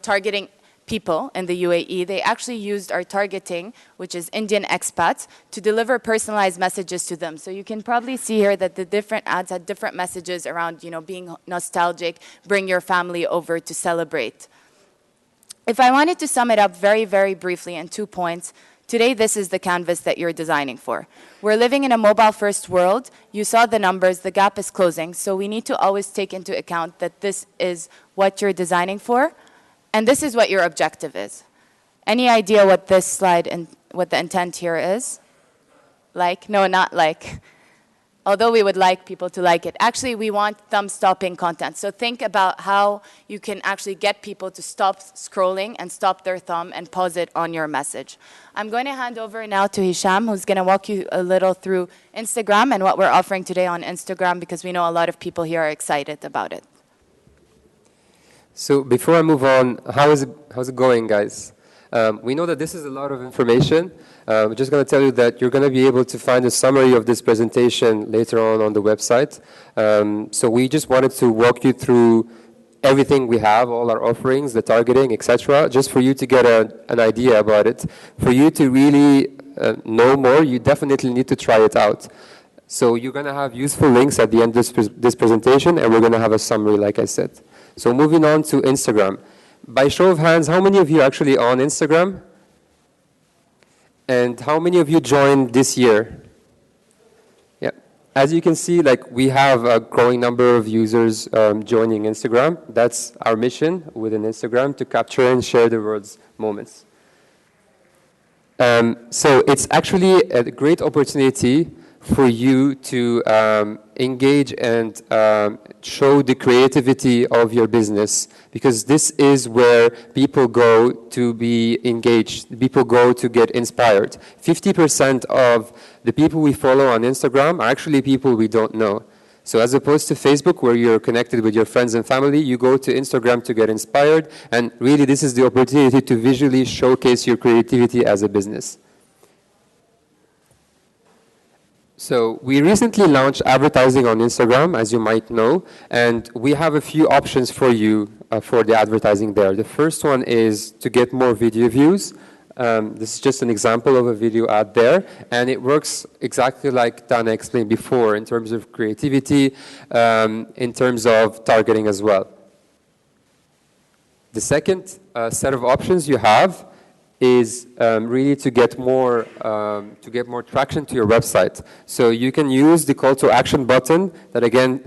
B: targeting people in the UAE, they actually used our targeting, which is Indian expats, to deliver personalized messages to them. So you can probably see here that the different ads had different messages around, being nostalgic, bring your family over to celebrate. If I wanted to sum it up very, very briefly in 2 points, today this is the canvas that you're designing for. We're living in a mobile-first world. You saw the numbers, the gap is closing, so we need to always take into account that this is what you're designing for, and this is what your objective is. Any idea what this slide and what the intent here is? Like? No, not like. Although we would like people to like it. Actually, we want thumb-stopping content. So think about how you can actually get people to stop scrolling and stop their thumb and pause it on your message. I'm going to hand over now to Hisham, who's going to walk you a little through Instagram and what we're offering today on Instagram, because we know a lot of people here are excited about it.
C: So before I move on, how's it going, guys? We know that this is a lot of information. We're just going to tell you that you're going to be able to find a summary of this presentation later on the website. So we just wanted to walk you through everything we have, all our offerings, the targeting, etc., just for you to get an idea about it. For you to really know more, you definitely need to try it out. So you're going to have useful links at the end of this presentation, and we're going to have a summary, like I said. So moving on to Instagram. By show of hands, how many of you are actually on Instagram? And how many of you joined this year? Yeah. As you can see, we have a growing number of users joining Instagram. That's our mission within Instagram, to capture and share the world's moments. So it's actually a great opportunity for you to engage and show the creativity of your business, because this is where people go to be engaged, people go to get inspired. 50% of the people we follow on Instagram are actually people we don't know. So as opposed to Facebook, where you're connected with your friends and family, you go to Instagram to get inspired, and really this is the opportunity to visually showcase your creativity as a business. So we recently launched advertising on Instagram, as you might know, and we have a few options for you for the advertising there. The first one is to get more video views. This is just an example of a video ad there, and it works exactly like Dana explained before in terms of creativity, in terms of targeting as well. The second set of options you have is really to get more traction to your website. So you can use the call to action button that, again,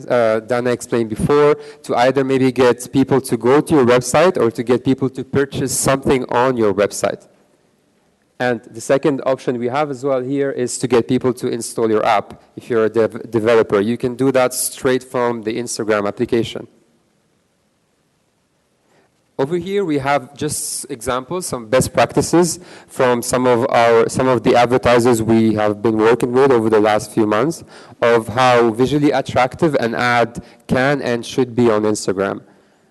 C: Dana explained before, to either maybe get people to go to your website or to get people to purchase something on your website. And the second option we have as well here is to get people to install your app. If you're a developer, you can do that straight from the Instagram application. Over here, we have just examples, some best practices from some of the advertisers we have been working with over the last few months of how visually attractive an ad can and should be on Instagram.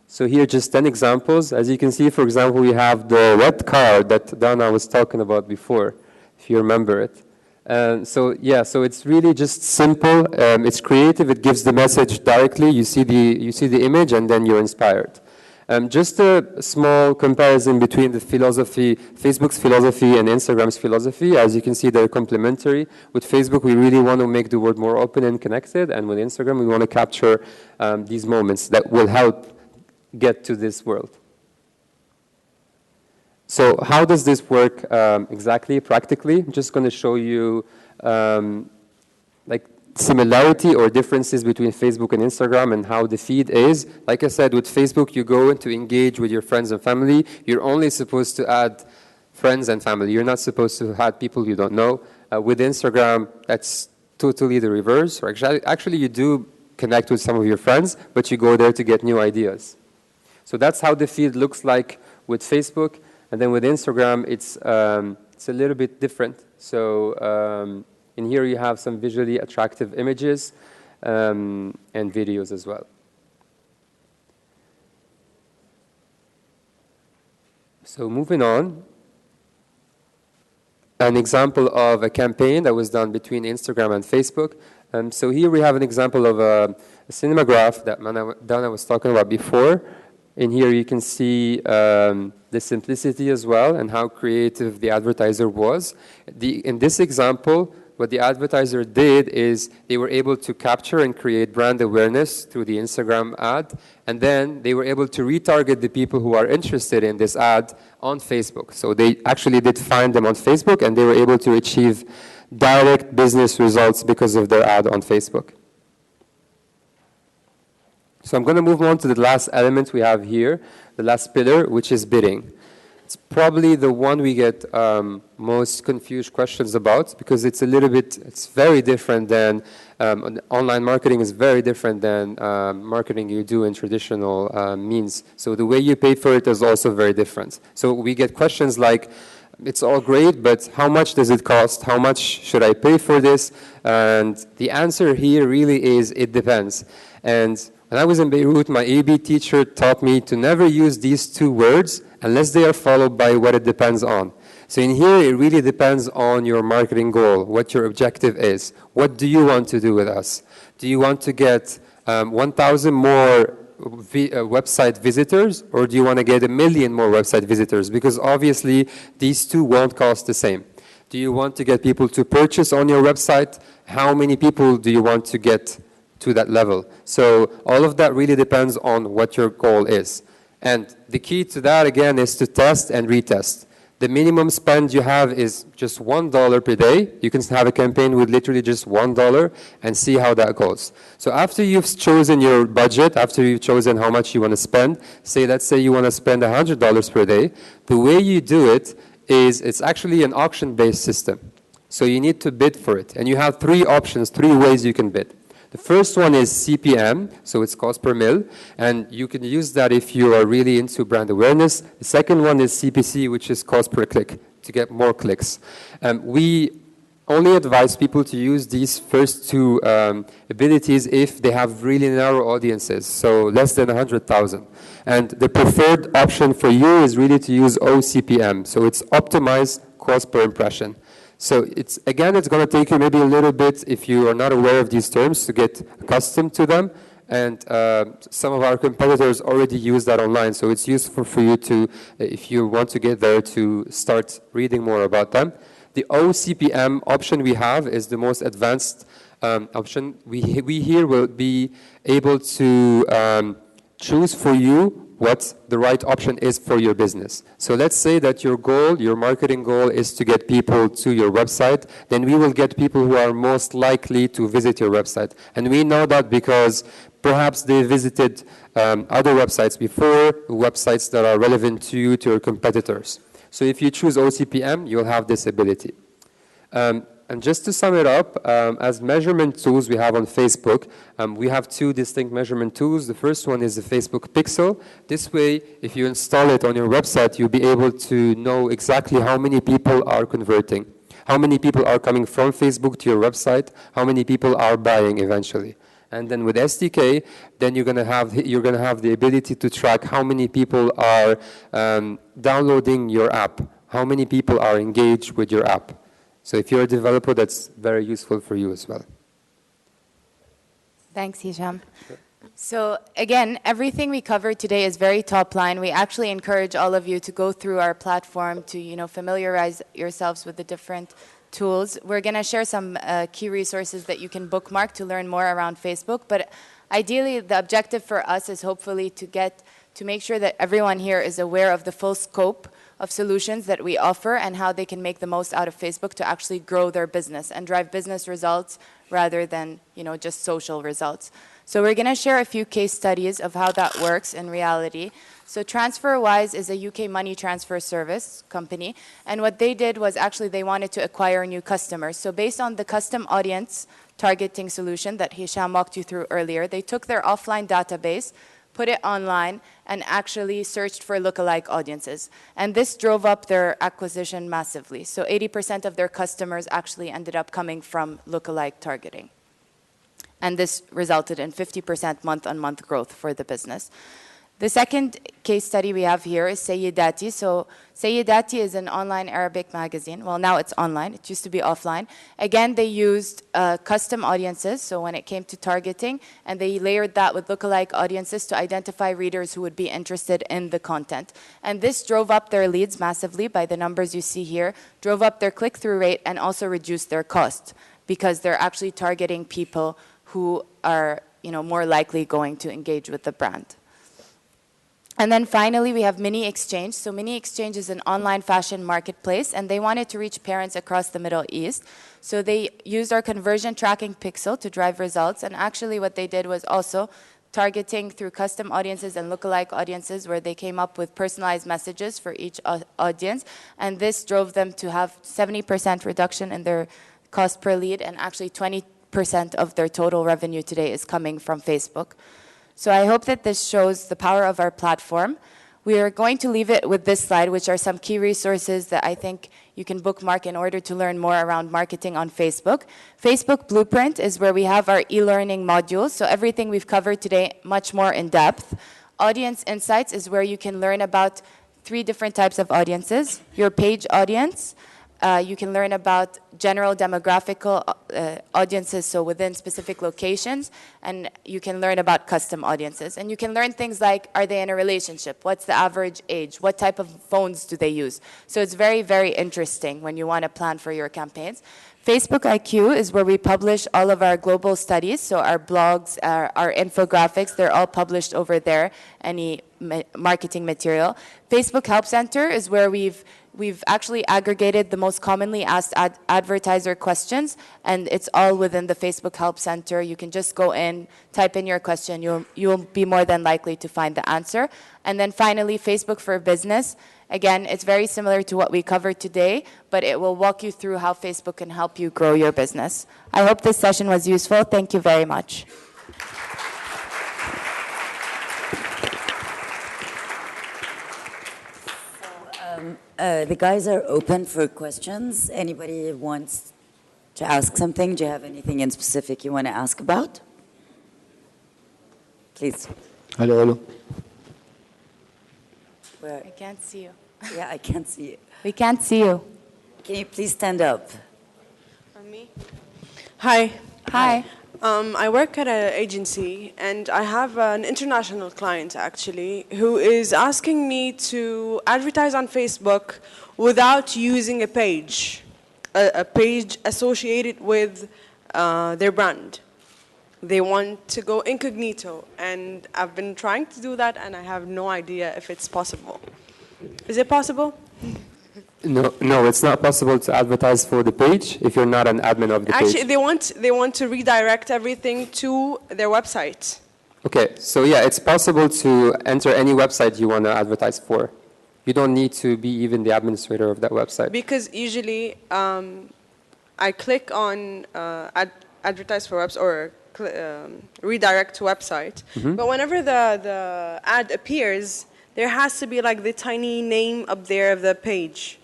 C: So here, just 10 examples. As you can see, for example, we have the red car that Dana was talking about before, if you remember it. So it's really just simple. It's creative. It gives the message directly. You see the image, and then you're inspired. Just a small comparison between the philosophy, Facebook's philosophy and Instagram's philosophy. As you can see, they're complementary. With Facebook, we really want to make the world more open and connected, and with Instagram, we want to capture these moments that will help get to this world. So how does this work exactly, practically? I'm just going to show you like similarity or differences between Facebook and Instagram and how the feed is. Like I said, with Facebook, you go in to engage with your friends and family. You're only supposed to add friends and family. You're not supposed to add people you don't know. With Instagram, that's totally the reverse. Or actually, you do connect with some of your friends, but you go there to get new ideas. So that's how the feed looks like with Facebook. And then with Instagram, it's a little bit different. So in here, you have some visually attractive images and videos as well. So moving on, an example of a campaign that was done between Instagram and Facebook. So here we have an example of a cinematograph that Dana was talking about before. In here, you can see the simplicity as well and how creative the advertiser was. In this example, what the advertiser did is they were able to capture and create brand awareness through the Instagram ad, and then they were able to retarget the people who are interested in this ad on Facebook. So they actually did find them on Facebook, and they were able to achieve direct business results because of their ad on Facebook. So I'm going to move on to the last element we have here, the last pillar, which is bidding. It's probably the one we get most confused questions about because it's very different than, online marketing is very different than marketing you do in traditional means. So the way you pay for it is also very different. So we get questions like, it's all great, but how much does it cost? How much should I pay for this? And the answer here really is, it depends. And when I was in Beirut, my AB teacher taught me to never use these two words unless they are followed by what it depends on. So in here, it really depends on your marketing goal, what your objective is. What do you want to do with us? Do you want to get 1,000 more website visitors, or do you want to get 1 million more website visitors? Because obviously, these two won't cost the same. Do you want to get people to purchase on your website? How many people do you want to get to that level? So all of that really depends on what your goal is. And the key to that, again, is to test and retest. The minimum spend you have is just $1 per day. You can have a campaign with literally just $1 and see how that goes. So after you've chosen your budget, after you've chosen how much you want to spend, let's say you want to spend $100 per day, the way you do it is it's actually an auction-based system. So you need to bid for it. And you have 3 options, 3 ways you can bid. The first one is CPM, so it's cost per mil, and you can use that if you are really into brand awareness. The second one is CPC, which is cost per click, to get more clicks. We only advise people to use these first 2 abilities if they have really narrow audiences, so less than 100,000. And the preferred option for you is really to use OCPM, so it's optimized cost per impression. So it's going to take you maybe a little bit, if you are not aware of these terms, to get accustomed to them. And some of our competitors already use that online, so it's useful for you to, if you want to get there, to start reading more about them. The OCPM option we have is the most advanced option. We here will be able to choose for you what the right option is for your business. So let's say that your goal, your marketing goal, is to get people to your website. Then we will get people who are most likely to visit your website. And we know that because perhaps they visited other websites before, websites that are relevant to you, to your competitors. So if you choose OCPM, you'll have this ability. And just to sum it up, as measurement tools we have on Facebook, we have 2 distinct measurement tools. The first one is the Facebook Pixel. This way, if you install it on your website, you'll be able to know exactly how many people are converting, how many people are coming from Facebook to your website, how many people are buying eventually. And then with SDK, then you're going to have the ability to track how many people are downloading your app, how many people are engaged with your app. So if you're a developer, that's very useful for you as well.
B: Thanks, Hisham. Sure. So again, everything we covered today is very top line. We actually encourage all of you to go through our platform to familiarize yourselves with the different tools. We're going to share some key resources that you can bookmark to learn more around Facebook. But Ideally, the objective for us is hopefully to make sure that everyone here is aware of the full scope of solutions that we offer and how they can make the most out of Facebook to actually grow their business and drive business results rather than, just social results. So we're going to share a few case studies of how that works in reality. So TransferWise is a UK money transfer service company, and what they did was actually they wanted to acquire new customers. So based on the custom audience targeting solution that Hisham walked you through earlier, they took their offline database, put it online, and actually searched for lookalike audiences. And this drove up their acquisition massively. So 80% of their customers actually ended up coming from lookalike targeting. And this resulted in 50% month-on-month growth for the business. The second case study we have here is Sayyidati. So Sayyidati is an online Arabic magazine. Well, now it's online. It used to be offline. Again, they used custom audiences, so when it came to targeting, and they layered that with lookalike audiences to identify readers who would be interested in the content. And this drove up their leads massively by the numbers you see here, drove up their click-through rate, and also reduced their cost because they're actually targeting people who are more likely going to engage with the brand. And then finally, we have Mini Exchange. So Mini Exchange is an online fashion marketplace, and they wanted to reach parents across the Middle East. So they used our conversion tracking pixel to drive results. And actually what they did was also targeting through custom audiences and lookalike audiences where they came up with personalized messages for each audience. And this drove them to have 70% reduction in their cost per lead, and actually 20% of their total revenue today is coming from Facebook. So I hope that this shows the power of our platform. We are going to leave it with this slide, which are some key resources that I think you can bookmark in order to learn more around marketing on Facebook. Facebook Blueprint is where we have our e-learning modules, so everything we've covered today much more in depth. Audience Insights is where you can learn about 3 different types of audiences. Your page audience. You can learn about general demographical audiences, so within specific locations, and you can learn about custom audiences. And you can learn things like, are they in a relationship? What's the average age? What type of phones do they use? So it's very, very interesting when you want to plan for your campaigns. Facebook IQ is where we publish all of our global studies, so our blogs, our infographics, they're all published over there, any marketing material. Facebook Help Center is where we've actually aggregated the most commonly asked advertiser questions, and it's all within the Facebook Help Center. You can just go in, type in your question, you'll be more than likely to find the answer. And then finally, Facebook for Business. Again, it's very similar to what we covered today, but it will walk you through how Facebook can help you grow your business. I hope this session was useful. Thank you very much.
A: The guys are open for questions. Anybody wants to ask something? Do you have anything in specific you want to ask about? Please.
F: Hello.
B: I can't see you.
A: Yeah, I can't see you.
B: We can't see you.
A: Can you please stand up?
G: Me? Hi.
B: Hi.
G: I work at an agency, and I have an international client, actually, who is asking me to advertise on Facebook without using a page associated with their brand. They want to go incognito, and I've been trying to do that, and I have no idea if it's possible. Is it possible?
C: No, it's not possible to advertise for the page if you're not an admin of the page.
G: Actually, they want to redirect everything to their website.
C: Okay, so yeah, it's possible to enter any website you want to advertise for. You don't need to be even the administrator of that website.
G: Because usually I click on advertise for website or redirect to website, but whenever the ad appears, there has to be like the tiny name up there of the page.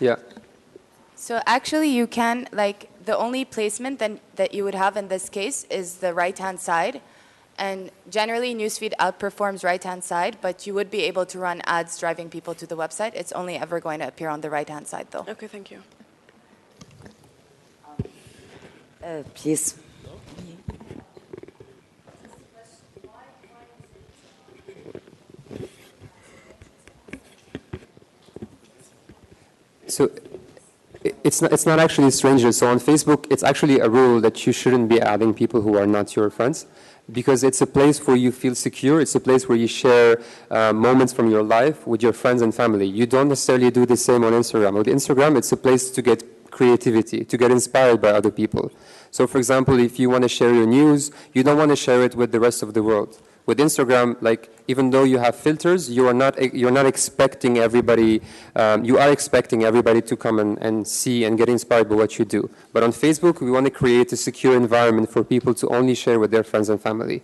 C: Yeah.
B: So actually you can, the only placement that you would have in this case is the right-hand side. And generally newsfeed outperforms right-hand side, but you would be able to run ads driving people to the website. It's only ever going to appear on the right-hand side though.
G: Okay, thank you.
A: Please.
C: So it's not actually strangers. So on Facebook, it's actually a rule that you shouldn't be adding people who are not your friends, because it's a place where you feel secure. It's a place where you share moments from your life with your friends and family. You don't necessarily do the same on Instagram. With Instagram, it's a place to get creativity, to get inspired by other people. So for example, if you want to share your news, you don't want to share it with the rest of the world. With Instagram, like, even though you have filters, you're not expecting everybody, you are expecting everybody to come and see and get inspired by what you do. But on Facebook, we want to create a secure environment for people to only share with their friends and family.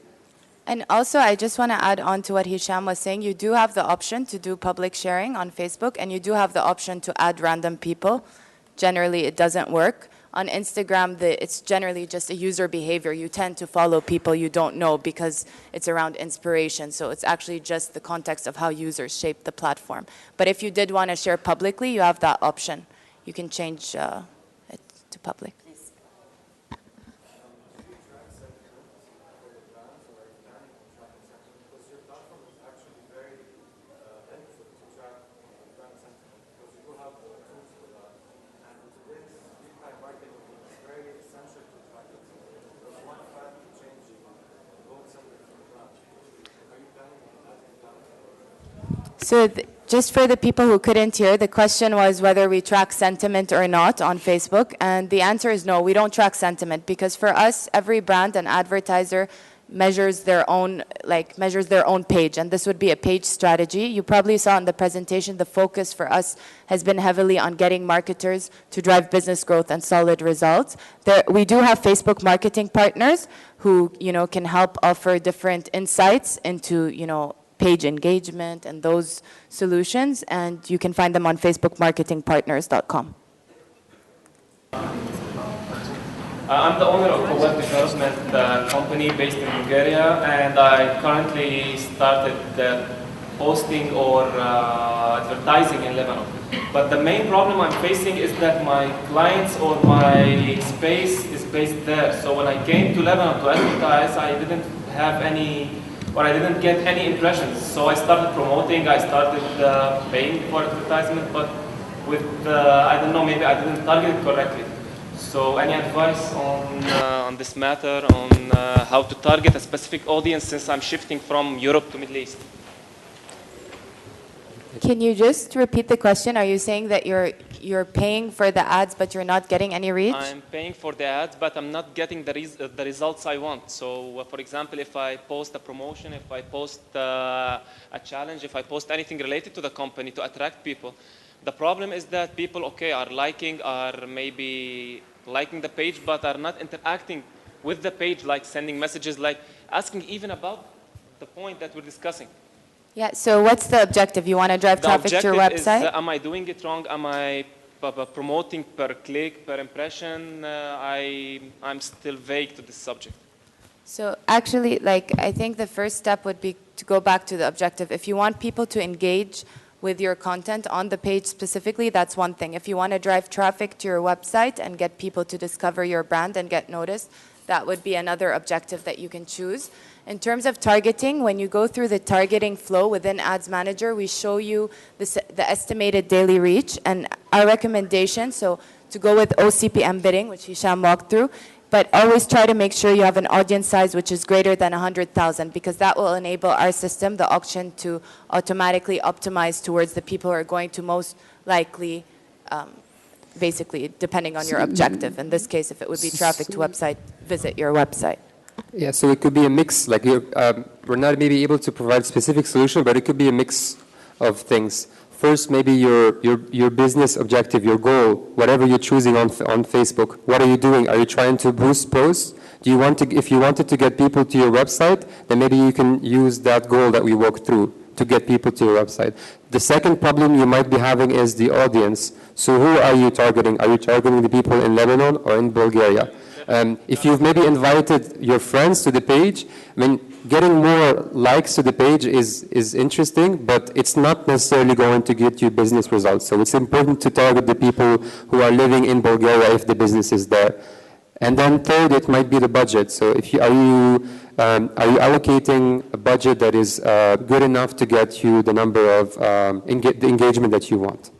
B: And also, I just want to add on to what Hisham was saying. You do have the option to do public sharing on Facebook, and you do have the option to add random people. Generally, it doesn't work. On Instagram, it's generally just a user behavior. You tend to follow people you don't know because it's around inspiration. So it's actually just the context of how users shape the platform. But if you did want to share publicly, you have that option. You can change it to public. So just for the people who couldn't hear, the question was whether we track sentiment or not on Facebook. And the answer is no, we don't track sentiment, because for us, every brand and advertiser measures their own page, and this would be a page strategy. You probably saw in the presentation, the focus for us has been heavily on getting marketers to drive business growth and solid results. We do have Facebook marketing partners who, can help offer different insights into, page engagement and those solutions, and you can find them on facebookmarketingpartners.com.
F: I'm the owner of a web development company based in Bulgaria, and I currently started posting or advertising in Lebanon. But the main problem I'm facing is that my clients or my space is based there. So when I came to Lebanon to advertise, I didn't get any impressions. So I started promoting, I started paying for advertisement, but with, I don't know, maybe I didn't target it correctly. So any advice on this matter, on how to target a specific audience, since I'm shifting from Europe to Middle East?
B: Can you just repeat the question? Are you saying that you're paying for the ads, but you're not getting any reach?
F: I'm paying for the ads, but I'm not getting the results I want. So, for example, if I post a promotion, if I post a challenge, if I post anything related to the company to attract people, the problem is that people, are maybe liking the page, but are not interacting with the page, like sending messages, like asking even about the point that we're discussing.
B: Yeah, so what's the objective? You want to drive traffic to your website?
F: Is, am I doing it wrong? Am I promoting per click, per impression? I'm still vague to this subject.
B: So actually, I think the first step would be to go back to the objective. If you want people to engage with your content on the page specifically, that's one thing. If you want to drive traffic to your website and get people to discover your brand and get noticed, that would be another objective that you can choose. In terms of targeting, when you go through the targeting flow within Ads Manager, we show you the estimated daily reach and our recommendation, so to go with OCPM bidding, which Hisham walked through, but always try to make sure you have an audience size which is greater than 100,000, because that will enable our system, the auction, to automatically optimize towards the people who are going to most likely, basically, depending on your objective. In this case, if it would be traffic to website, visit your website.
C: Yeah, so it could be a mix. Like we're not maybe able to provide a specific solution, but it could be a mix of things. First, maybe your business objective, your goal, whatever you're choosing on Facebook. What are you doing? Are you trying to boost posts? Do you want to? If you wanted to get people to your website, then maybe you can use that goal that we walked through to get people to your website. The second problem you might be having is the audience. So who are you targeting? Are you targeting the people in Lebanon or in Bulgaria? If you've maybe invited your friends to the page, getting more likes to the page is interesting, but it's not necessarily going to get you business results. So it's important to target the people who are living in Bulgaria if the business is there. And then third, it might be the budget. So are you allocating a budget that is good enough to get you the number of the engagement that you want?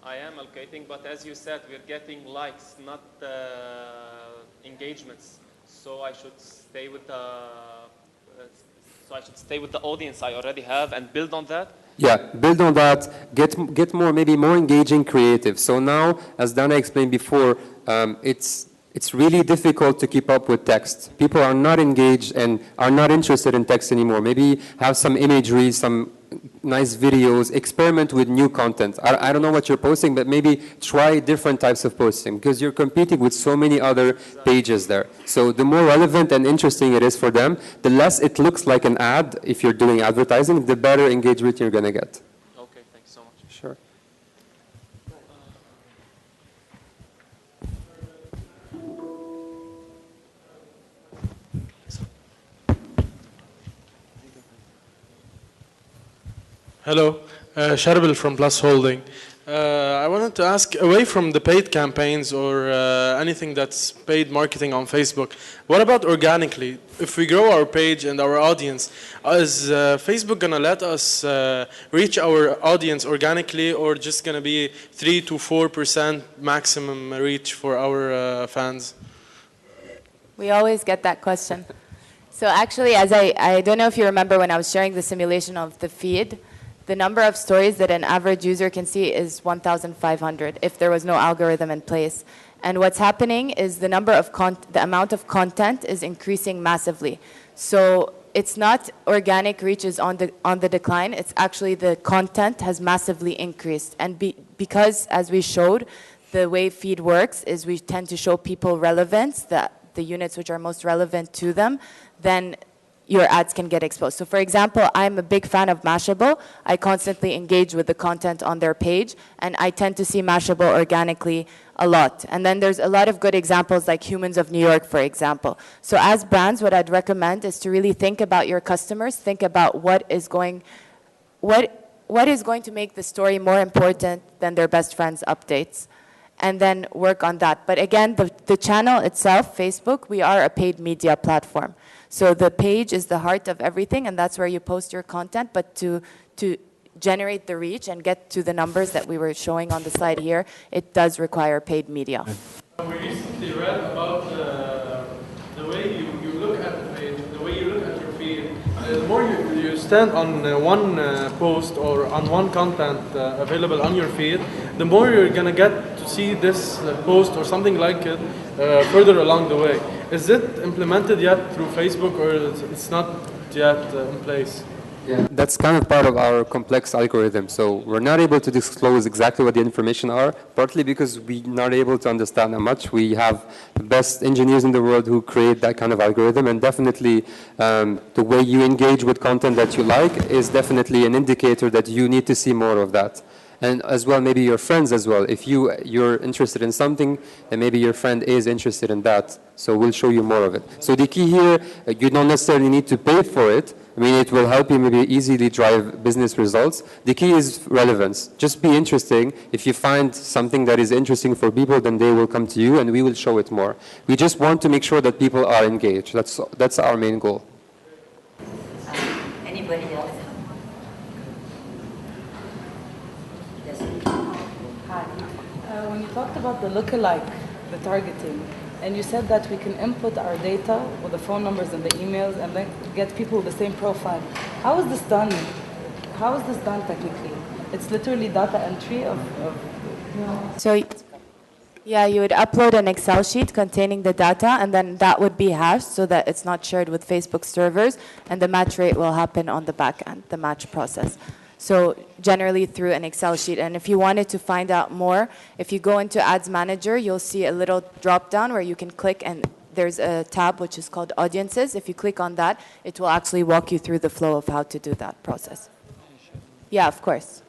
F: I am allocating everything, but as you said, we're getting likes, not engagements. So I should stay with the audience I already have and build on that.
C: Yeah, build on that, get more, maybe more engaging creative. So now, as Dana explained before, it's really difficult to keep up with text. People are not engaged and are not interested in text anymore. Maybe have some imagery, some nice videos, experiment with new content. I don't know what you're posting, but maybe try different types of posting because you're competing with so many other pages there. So the more relevant and interesting it is for them, the less it looks like an ad if you're doing advertising, the better engagement you're going to get.
F: Okay, thanks so much.
C: Sure.
H: Hello, Sharbil from Plus Holding. I wanted to ask, away from the paid campaigns or anything that's paid marketing on Facebook, what about organically? If we grow our page and our audience, is Facebook going to let us reach our audience organically, or just going to be 3 to 4% maximum reach for our fans?
B: We always get that question. So actually, as I don't know if you remember when I was sharing the simulation of the feed, the number of stories that an average user can see is 1,500 if there was no algorithm in place. And what's happening is the amount of content is increasing massively. So it's not organic reach is on the decline. It's actually the content has massively increased. And because, as we showed, the way feed works is we tend to show people relevance, the units which are most relevant to them, then your ads can get exposed. So for example, I'm a big fan of Mashable. I constantly engage with the content on their page, and I tend to see Mashable organically a lot. And then there's a lot of good examples like Humans of New York, for example. So as brands, what I'd recommend is to really think about your customers, think about what is going to make the story more important than their best friend's updates, and then work on that. But again, the channel itself, Facebook, we are a paid media platform. So the page is the heart of everything, and that's where you post your content. But to generate the reach and get to the numbers that we were showing on the slide here, it does require paid media.
H: We recently read about the way you look at the page, the way you look at your feed. The more you stand on one post or on one content available on your feed, the more you're going to get to see this post or something like it further along the way. Is it implemented yet through Facebook, or it's not yet in place?
C: Yeah, that's kind of part of our complex algorithm. So we're not able to disclose exactly what the information are, partly because we're not able to understand how much. We have the best engineers in the world who create that kind of algorithm, and definitely the way you engage with content that you like is definitely an indicator that you need to see more of that. And as well, maybe your friends as well. If you're interested in something, and maybe your friend is interested in that, so we'll show you more of it. So the key here, you don't necessarily need to pay for it. I mean, it will help you maybe easily drive business results. The key is relevance. Just be interesting. If you find something that is interesting for people, then they will come to you, and we will show it more. We just want to make sure that people are engaged. That's our main goal.
A: Anybody else?
I: Hi. When you talked about the lookalike, the targeting, and you said that we can input our data with the phone numbers and the emails and then get people with the same profile. How is this done? How is this done technically? It's literally data entry of
B: So, yeah, you would upload an Excel sheet containing the data, and then that would be hashed so that it's not shared with Facebook servers, and the match rate will happen on the back end, the match process. So generally through an Excel sheet. And if you wanted to find out more, if you go into Ads Manager, you'll see a little drop down where you can click, and there's a tab which is called Audiences. If you click on that, it will actually walk you through the flow of how to do that process. Yeah, of course.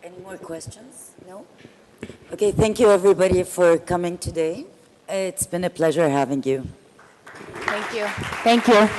A: Any more questions? No? Okay, thank you everybody for coming today. It's been a pleasure having you.
B: Thank you. Thank you.